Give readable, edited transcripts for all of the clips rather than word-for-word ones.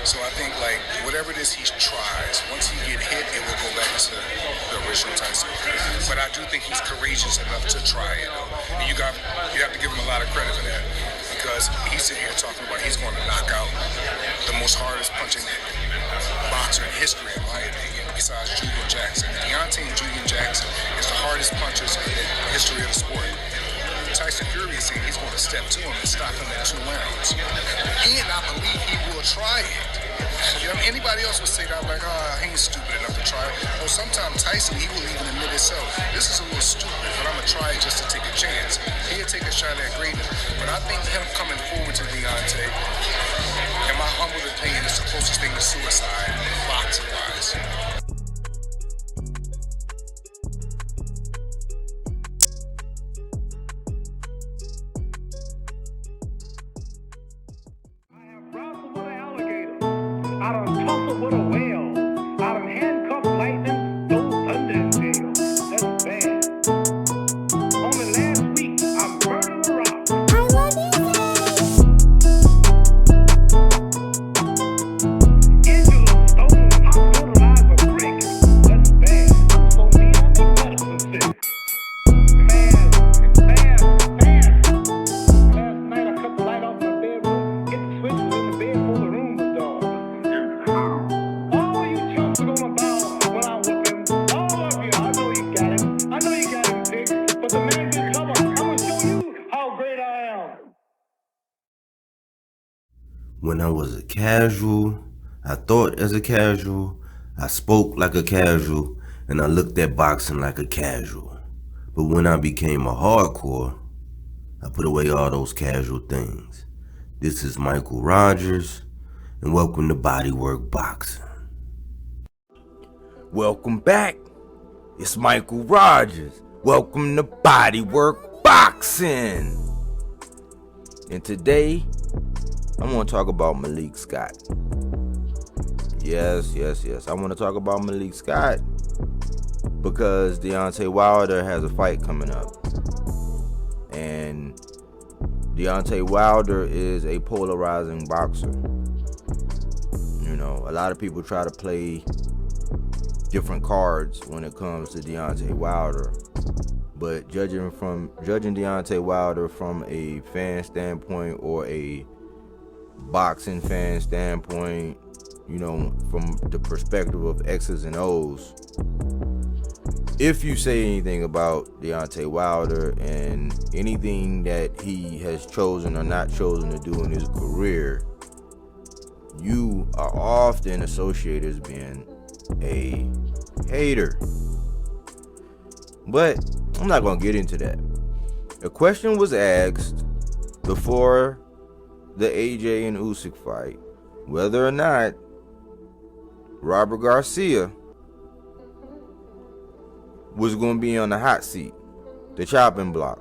So I think like whatever it is he tries, once he get hit, it will go back to the original Tyson. But I do think he's courageous enough to try it. And you have to give him a lot of credit for that, because he's sitting here talking about he's going to knock out the most hardest punching boxer in history, in my opinion, besides Julian Jackson. Deontay and Julian Jackson is the hardest punchers in the history of the sport. Tyson Fury is saying he's going to step to him and stop him in 2 rounds. And I believe he will try it. You know, anybody else would say that, like, he ain't stupid enough to try it. Well, sometimes Tyson, he will even admit himself, this is a little stupid, but I'm going to try it just to take a chance. He'll take a shot at greatness. But I think him coming forward to Deontay, in my humble opinion, is the closest thing to suicide, boxing-wise. I done tussled with a whale. I done handcuffed lightning, throw thunder in jail. That's bad. Only last week, I murdered a rock. I love you. Angela Stone, hospitalized a brick. That's bad. So mean, I make medicine sick. Fast. Last night, I cut the light off my bedroom, hit the switches in the bed before the room was dark. All you chumps are gonna bow when I whoop him. All of you, I know you got him. I know you got him, Dick. But the man can cover. I'm gonna show you how great I am. When I was a casual, I thought as a casual, I spoke like a casual, and I looked at boxing like a casual. But when I became a hardcore, I put away all those casual things. This is Michael Rogers, and welcome to BodyWorkBoxing. Welcome back. It's Michael Rogers. Welcome to BodyWorkBoxing. And today, I'm going to talk about Malik Scott. Yes. I want to talk about Malik Scott because Deontay Wilder has a fight coming up. And Deontay Wilder is a polarizing boxer. You know, a lot of people try to play different cards when it comes to Deontay Wilder. But judging Deontay Wilder from a fan standpoint or a boxing fan standpoint, you know, from the perspective of X's and O's, if you say anything about Deontay Wilder and anything that he has chosen or not chosen to do in his career, you are often associated as being a hater. But I'm not going to get into that. A question was asked before the AJ and Usyk fight whether or not Robert Garcia was going to be on the hot seat, the chopping block.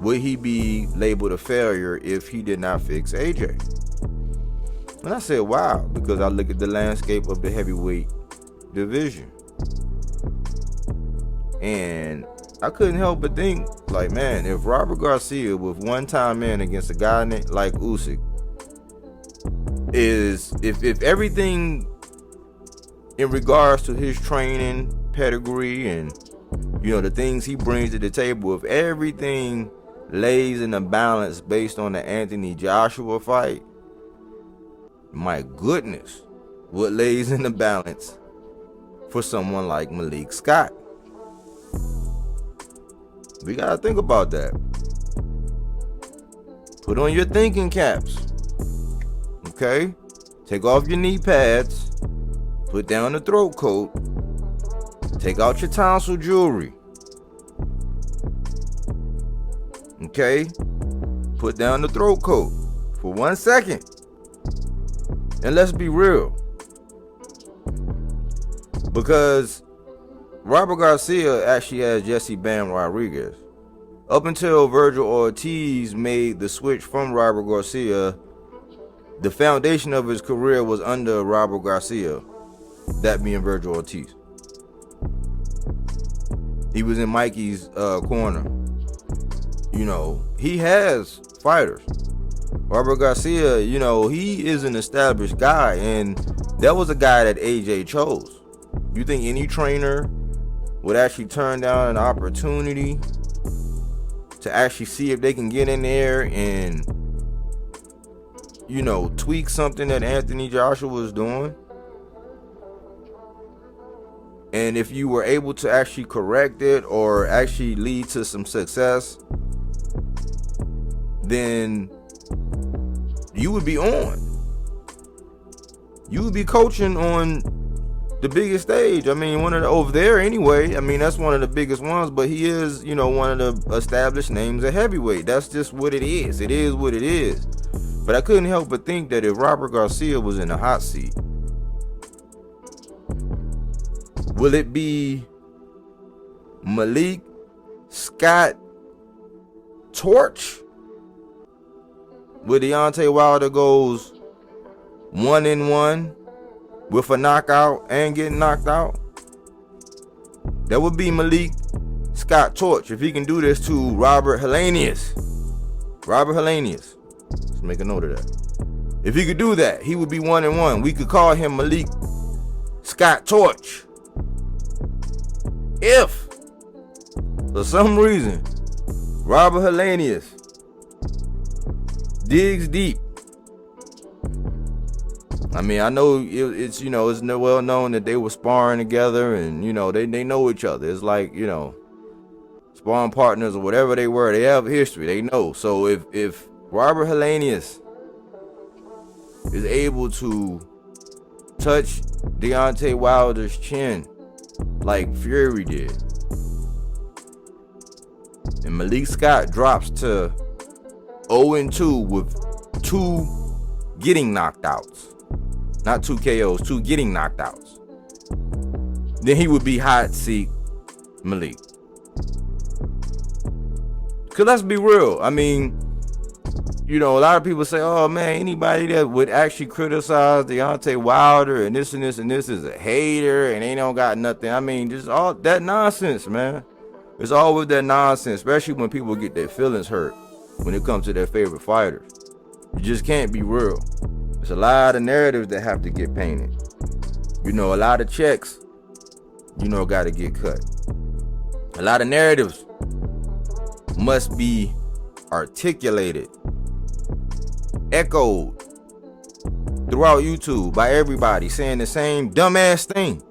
Would he be labeled a failure if he did not fix AJ? And I said, wow, because I look at the landscape of the heavyweight division. And I couldn't help but think, like, man, if Robert Garcia with one time in against a guy like Usyk is, if everything in regards to his training, pedigree, and, you know, the things he brings to the table, if everything lays in a balance based on the Anthony Joshua fight, my goodness, what lays in the balance for someone like Malik Scott? We gotta think about that. Put on your thinking caps. Okay? Take off your knee pads. Put down the throat coat. Take out your tonsil jewelry. Okay? Put down the throat coat for 1 second. And let's be real. Because Robert Garcia actually has Jesse Bam Rodriguez. Up until Virgil Ortiz made the switch from Robert Garcia, the foundation of his career was under Robert Garcia, that being Virgil Ortiz. He was in Mikey's corner. You know, he has fighters. Robert Garcia, you know, he is an established guy, and that was a guy that AJ chose. You think any trainer would actually turn down an opportunity to actually see if they can get in there and, you know, tweak something that Anthony Joshua was doing? And if you were able to actually correct it or actually lead to some success, then you would be on. You would be coaching on the biggest stage. I mean, one of the over there anyway. I mean, that's one of the biggest ones, but he is, you know, one of the established names at heavyweight. That's just what it is. It is what it is. But I couldn't help but think that if Robert Garcia was in the hot seat, will it be Malik Scott torch? Where Deontay Wilder goes 1-1 with a knockout and getting knocked out? That would be Malik Scott torch if he can do this to Robert Helenius. Robert Helenius. Let's make a note of that. If he could do that, he would be 1-1. We could call him Malik Scott torch. If, for some reason, Robert Helenius digs deep. I mean, I know it's, you know, it's well known that they were sparring together, and, you know, they know each other. It's like, you know, sparring partners or whatever they were. They have history. They know. So if Robert Helenius is able to touch Deontay Wilder's chin like Fury did, and Malik Scott drops to 0-2 with 2 getting knocked outs, not 2 KOs, 2 getting knocked outs, then he would be hot seat Malik. Cause let's be real, I mean, you know, a lot of people say, oh man, anybody that would actually criticize Deontay Wilder and this and this and this is a hater and they don't got nothing. I mean, just all that nonsense, man. It's always that nonsense, especially when people get their feelings hurt when it comes to their favorite fighters. You just can't be real. There's a lot of narratives that have to get painted. You know, a lot of checks, you know, got to get cut. A lot of narratives must be articulated, echoed throughout YouTube by everybody saying the same dumbass thing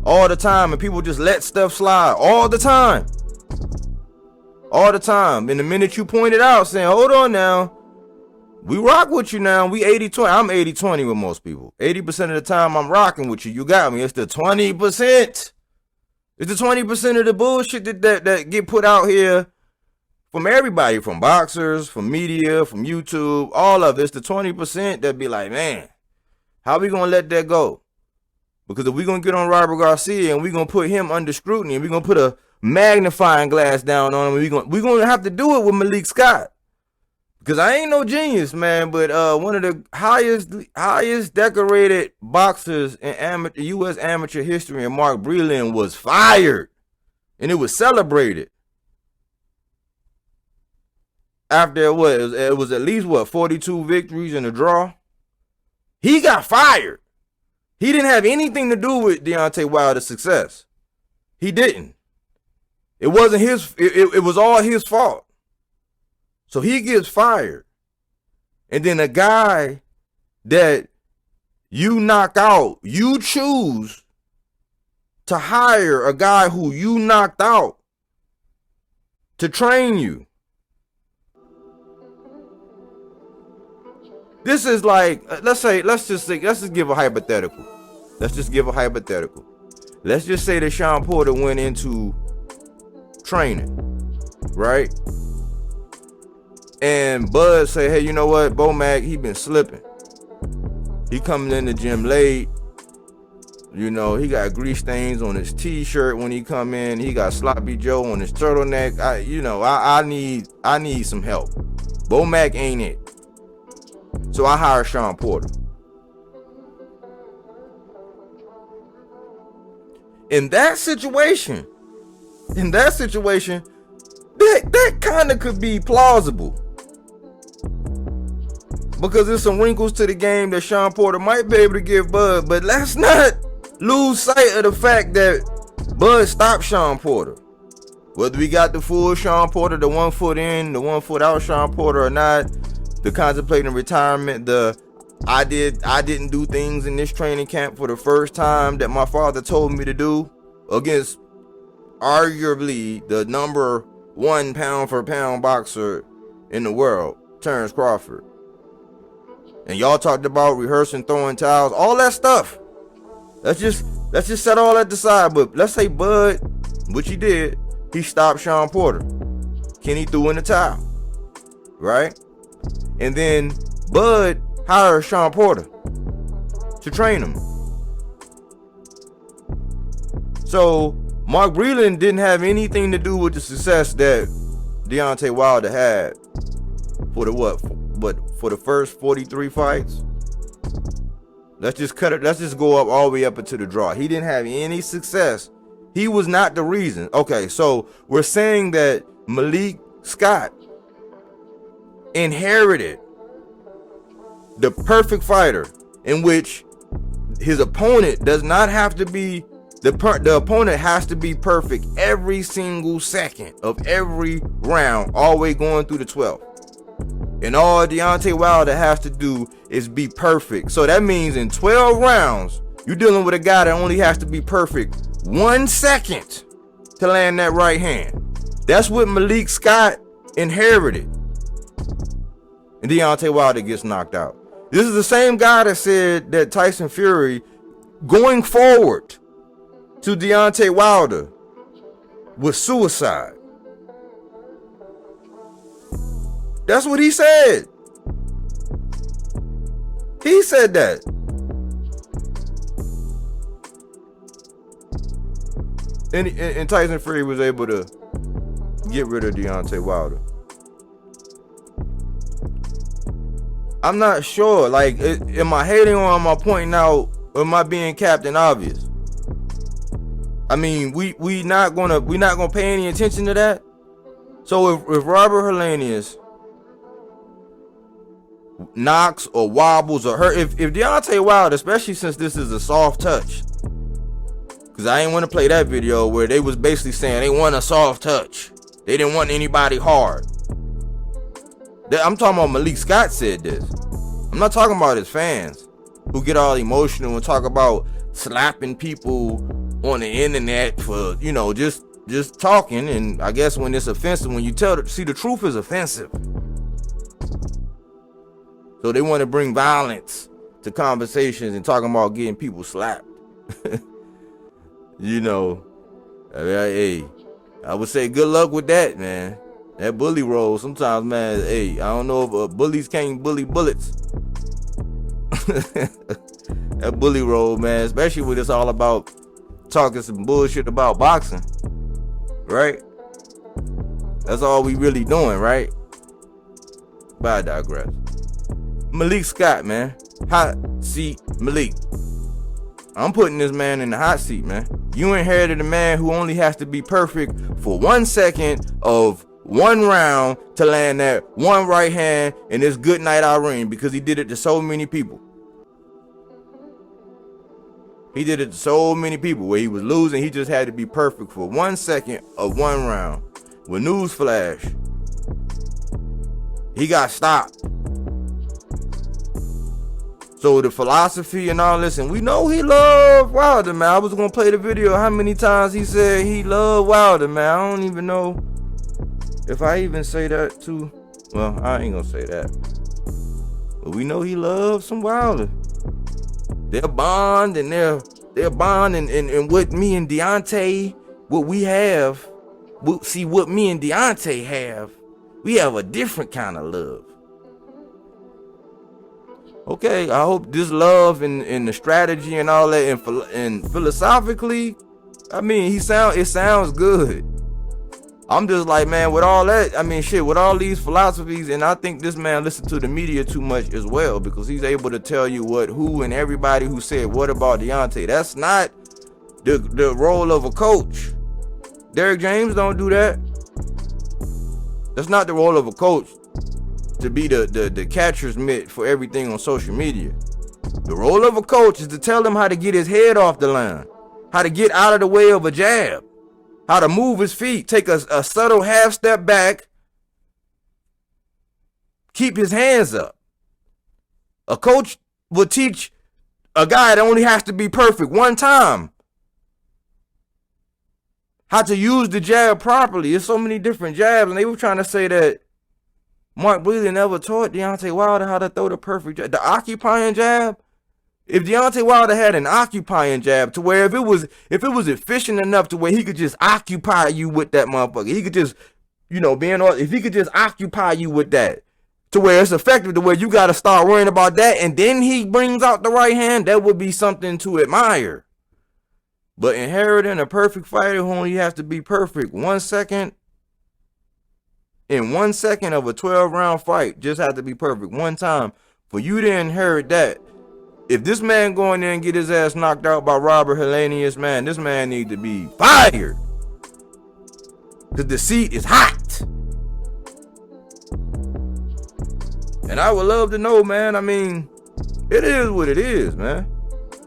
all the time, and people just let stuff slide all the time. All the time. And the minute you point it out saying, hold on now, we rock with you now. We 80-20. I'm 80-20 with most people. 80% of the time I'm rocking with you. You got me. It's the 20%. It's the 20% of the bullshit that get put out here from everybody, from boxers, from media, from YouTube, all of it. It's the 20% that be like, man, how we gonna let that go? Because if we gonna get on Robert Garcia and we gonna put him under scrutiny and we gonna put a magnifying glass down on him, we gonna have to do it with Malik Scott. Because I ain't no genius, man, but one of the highest decorated boxers in U.S. amateur history, and Mark BRELAND, was fired, and it was celebrated. After it was at least 42 victories and a draw. He got fired. He didn't have anything to do with Deontay Wilder's success. He didn't. It wasn't his. It was all his fault. So he gets fired, and then a guy that you knock out, you choose to hire a guy who you knocked out to train you. This is like, let's just give a hypothetical. Let's just say that Sean Porter went into training, right? And Bud say, hey, you know what? BOMACS, he been slipping. He coming in the gym late. You know, he got grease stains on his t-shirt when he come in. He got sloppy Joe on his turtleneck. I need some help. BOMACS ain't it. So I hire Sean Porter. In that situation, that kind of could be plausible. because there's some wrinkles to the game that Sean Porter might be able to give Bud, but let's not lose sight of the fact that Bud stopped Sean Porter. Whether we got the full Sean Porter, the 1 foot in, the 1 foot out Sean Porter or not, the contemplating retirement, the I didn't do things in this training camp for the first time that my father told me to do against arguably the number 1 pound for pound boxer in the world, Terrence Crawford. And y'all talked about rehearsing, throwing towels, all that stuff. Let's just set all that aside. But let's say Bud, which he did, he stopped Sean Porter. Kenny threw in the towel, right? And then Bud hired Sean Porter to train him. So Mark Breland didn't have anything to do with the success that Deontay Wilder had for the first 43 fights. Let's just cut it. Let's just go up all the way up into the draw. He didn't have any success. He was not the reason. Okay, so we're saying that Malik Scott inherited the perfect fighter, in which his opponent does not have to be the opponent has to be perfect every single second of every round, all the way going through the 12th. And all Deontay Wilder has to do is be perfect. So that means in 12 rounds, you're dealing with a guy that only has to be perfect 1 second to land that right hand. That's what Malik Scott inherited. And Deontay Wilder gets knocked out. This is the same guy that said that Tyson Fury going forward to Deontay Wilder was suicide. That's what he said. He said that. And Tyson Fury was able to get rid of Deontay Wilder. I'm not sure. Like, am I hating on? Am I pointing out? Or am I being Captain Obvious? I mean, we not gonna pay any attention to that. So if Robert Helenius knocks or wobbles or hurt, if Deontay Wilder, especially since this is a soft touch, because I ain't want to play that video where they was basically saying they want a soft touch, they didn't want anybody hard. I'm talking about Malik Scott said this. I'm not talking about his fans who get all emotional and talk about slapping people on the internet for, you know, just talking. And I guess when it's offensive, when you see the truth is offensive. So they want to bring violence to conversations and talking about getting people slapped. You know, hey, I would say good luck with that, man. That bully role, sometimes, man, hey, I don't know if bullies can't bully bullets. That bully role, man, especially when it's all about talking some bullshit about boxing, right? That's all we really doing, right? But I digress. Malik Scott, man. Hot seat Malik. I'm putting this man in the hot seat, man. You inherited a man who only has to be perfect for 1 second of 1 round to land that 1 right hand in this good night Irene, because he did it to so many people. He did it to so many people where he was losing. He just had to be perfect for 1 second of 1 round. With newsflash, he got stopped. So the philosophy and all this, and we know he loved Wilder, man. I was gonna play the video how many times he said he loved Wilder, man. I don't even know if I even say that too. Well, I ain't gonna say that. But we know he loves some Wilder. Their bond and their bond and what me and Deontay, what we have, see what me and Deontay have, we have a different kind of love. Okay, I hope this love and the strategy and all that and philosophically, I mean, it sounds good. I'm just like, man, with all that, I mean, shit, with all these philosophies, and I think this man listened to the media too much as well, because he's able to tell you who and everybody who said what about Deontay. That's not the role of a coach. Derrick James don't do that. That's not the role of a coach. to be the catcher's mitt for everything on social media. The role of a coach is to tell him how to get his head off the line, how to get out of the way of a jab, how to move his feet, take a subtle half step back, keep his hands up. A coach will teach a guy that only has to be perfect one time how to use the jab properly. There's so many different jabs, and they were trying to say that Mark Breland never taught Deontay Wilder how to throw the perfect jab. The occupying jab. If Deontay Wilder had an occupying jab to where if it was efficient enough to where he could just occupy you with that motherfucker, he could just, if he could just occupy you with that to where it's effective to where you got to start worrying about that, and then he brings out the right hand, that would be something to admire. But inheriting a perfect fighter who only has to be perfect 1 second, in 1 second of a 12-round fight, just have to be perfect one time for you to inherit that. If this man go in there and get his ass knocked out by Helenius, man, this man need to be fired. Because the seat is hot. And I would love to know, man. I mean, it is what it is, man.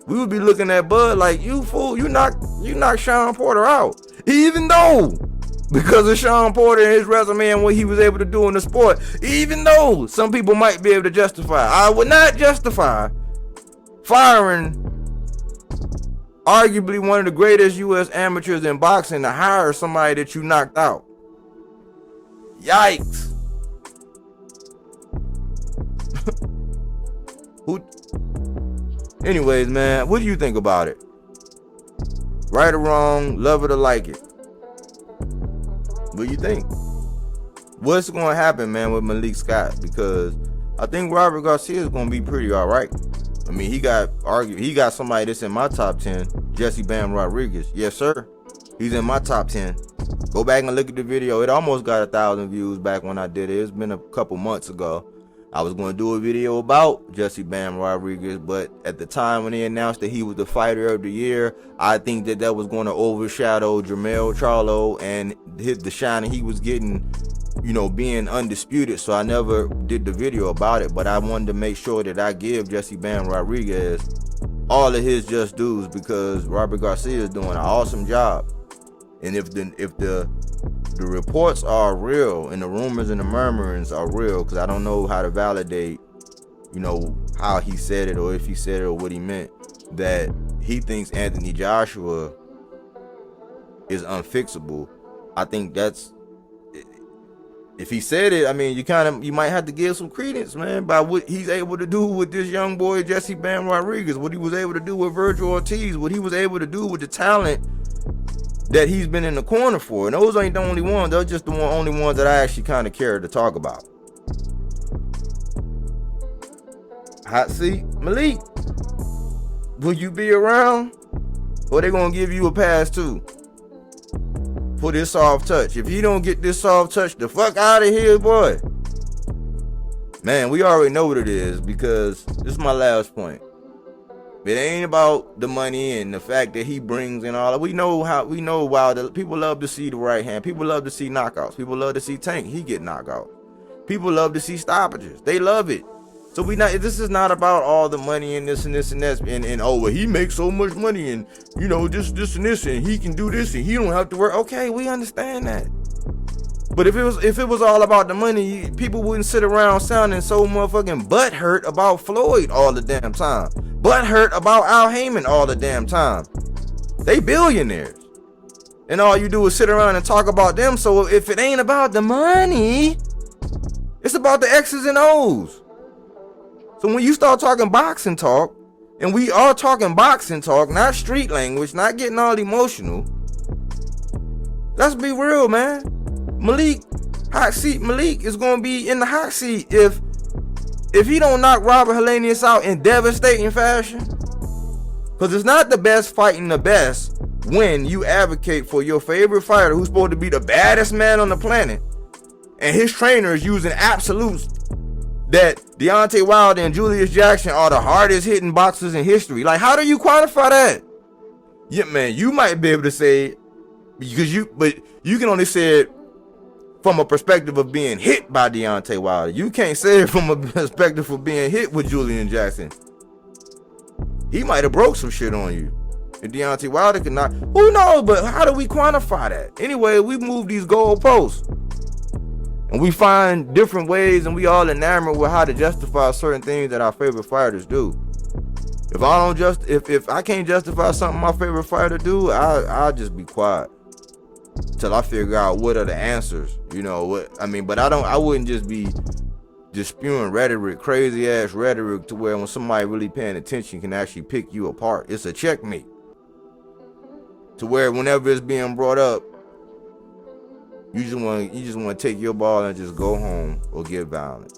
We would be looking at Bud like, you fool, you knocked Sean Porter out. Even though, because of Sean Porter and his resume and what he was able to do in the sport, even though some people might be able to justify, I would not justify firing arguably one of the greatest U.S. amateurs in boxing to hire somebody that you knocked out. Yikes. Anyways, man, what do you think about it? Right or wrong, love it or like it? What do you think? What's going to happen, man, with Malik Scott? Because I think Robert Garcia is going to be pretty all right. I mean, he got somebody that's in my top 10, Jesse Bam Rodriguez. Yes, sir. He's in my top 10. Go back and look at the video. It almost got 1,000 views back when I did it. It's been a couple months ago. I was going to do a video about Jesse Bam Rodriguez, but at the time when he announced that he was the fighter of the year, I think that was going to overshadow Jermell Charlo and the shine he was getting, being undisputed. So I never did the video about it, but I wanted to make sure that I give Jesse Bam Rodriguez all of his just dues, because Robert Garcia is doing an awesome job. And if the reports are real and the rumors and the murmurings are real, because I don't know how to validate, how he said it or if he said it or what he meant, that he thinks Anthony Joshua is unfixable. I think that's, if he said it, I mean, you might have to give some credence, man, by what he's able to do with this young boy Jesse Bam Rodriguez, what he was able to do with Virgil Ortiz, what he was able to do with the talent that he's been in the corner for. And those ain't the only ones. They're just the only ones that I actually kind of care to talk about. Hot seat, Malik, will you be around? Or they gonna give you a pass too for this soft touch? If you don't get this soft touch, the fuck out of here, boy. Man, we already know what it is, because this is my last point. It ain't about the money and the fact that he brings and all that. We know Wilder. People love to see the right hand. People love to see knockouts. People love to see Tank. He get knocked out. People love to see stoppages. They love it. So this is not about all the money and this and this and that and oh, well, he makes so much money and this and this and he can do this and he don't have to work. Okay, we understand that. But if it was all about the money, people wouldn't sit around sounding so motherfucking butthurt about Floyd all the damn time. Butthurt about Al Heyman all the damn time. They billionaires. And all you do is sit around and talk about them. So if it ain't about the money, it's about the X's and O's. So when you start talking boxing talk, and we are talking boxing talk, not street language, not getting all emotional, let's be real, man. Malik is going to be in the hot seat if he don't knock Robert Helenius out in devastating fashion. Because it's not the best fighting the best when you advocate for your favorite fighter who's supposed to be the baddest man on the planet, and his trainer is using absolutes that Deontay Wilder and Julius Jackson are the hardest hitting boxers in history. Like, how do you quantify that? Yeah, man, you might be able to say, but you can only say it from a perspective of being hit by Deontay Wilder. You can't say it from a perspective of being hit with Julian Jackson. He might have broke some shit on you. And Deontay Wilder could not. Who knows? But how do we quantify that? Anyway, we move these goalposts. And we find different ways, and we all enamored with how to justify certain things that our favorite fighters do. If I can't justify something my favorite fighter do, I'll just be quiet till I figure out what are the answers. You know what I mean? But I wouldn't just be spewing rhetoric, crazy ass rhetoric, to where when somebody really paying attention can actually pick you apart. It's a checkmate. To where whenever it's being brought up, you just want to take your ball and just go home or get violent.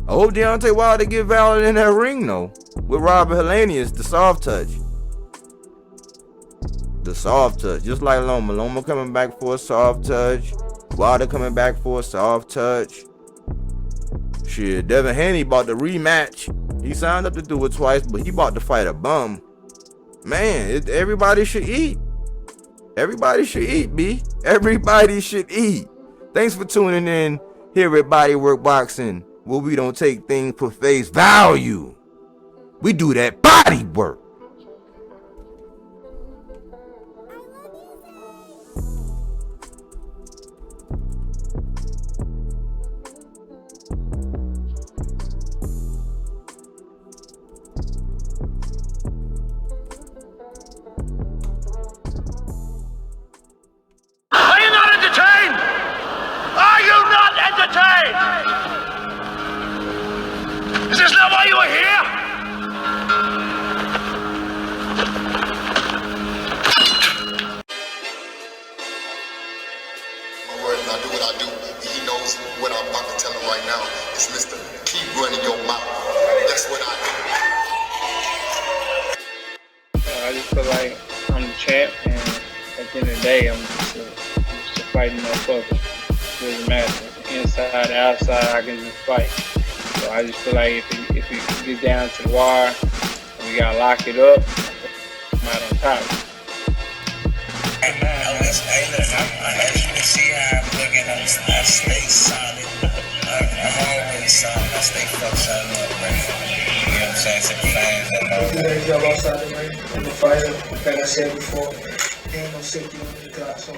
I hope Deontay Wilder get violent in that ring though, with Robert Helenius, the soft touch. The soft touch, just like Loma coming back for a soft touch, Wilder coming back for a soft touch. Shit, Devin Haney about to rematch. He signed up to do it twice, but he about to fight a bum. Man, everybody should eat. Everybody should eat, B. Everybody should eat. Thanks for tuning in here at BodyWorkBoxing, where we don't take things for face value. We do that body work. Are you not entertained? Are you not entertained? Is this not why you are here? My word, and I do what I do. He knows what I'm about to tell him right now. It's Mr. Keep running your mouth. That's what I do. I just feel like I'm the champ, and at the end of the day, I'm just a fighting motherfucker. It doesn't matter. Inside, outside, I can just fight. So I just feel like if it gets down to the wire, and we gotta lock it up, I'm out on top. Hey, look, as you can see how I'm looking, I stay solid. I'm always solid. I stay fucked solid up, man. You know what I'm saying? To the fans that know. You jump outside the ring in the fighter, like I said before, ain't no safety on the clock, so